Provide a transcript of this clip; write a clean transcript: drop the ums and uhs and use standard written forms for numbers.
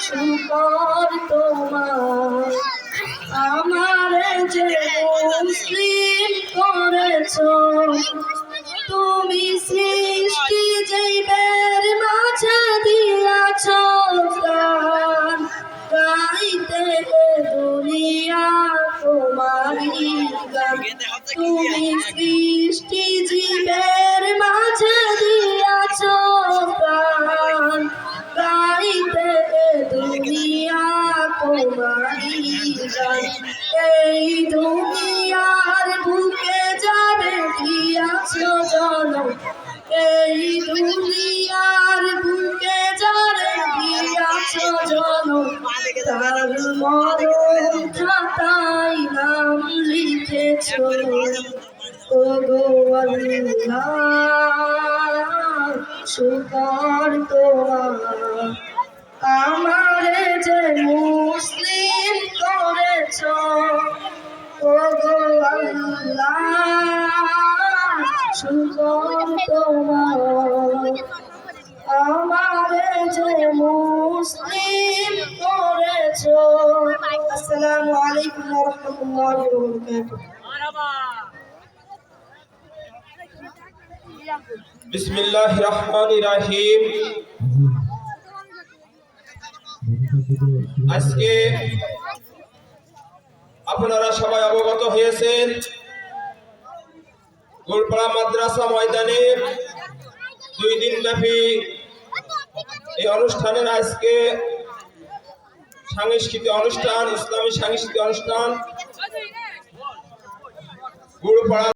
শুকর তোমার আমারে যে মুসলিম করেছো তুমি সৃষ্টি জীবের মাঝে দিয়াছো গান গাইতে দুনিয়া তোমারি গান তুমি সৃষ্টি জীবের মাঝে দিয়াছো গান গাইতে দুনিয়া তোমারি গান এই দুনিয়ার বুকে যাবে দিয়াছো জনম এই দুনিয়ার বুকে যাবে দিয়াছো জনম তার মরণ খাতায় নাম লিখেছো ওগো আল্লাহ শুকর তোমার আমারে যে মুসলিম করেছো ওগো আল্লাহ শুকর তোমার আমারে যে মুসলিম করেছো। আসসালামু আলাইকুম ওয়া রাহমাতুল্লাহি ওয়া বারাকাতুহু। বিসমিল্লাহির রহমানির রহিম। আজকে আপনারা সবাই অবগত হয়েছেন গোলপাড়া মাদ্রাসা ময়দানে 2 দিন ব্যাপী এই অনুষ্ঠানের আজকে সাংস্কৃতিক অনুষ্ঠান, ইসলামী সাংস্কৃতিক অনুষ্ঠান গোলপাড়া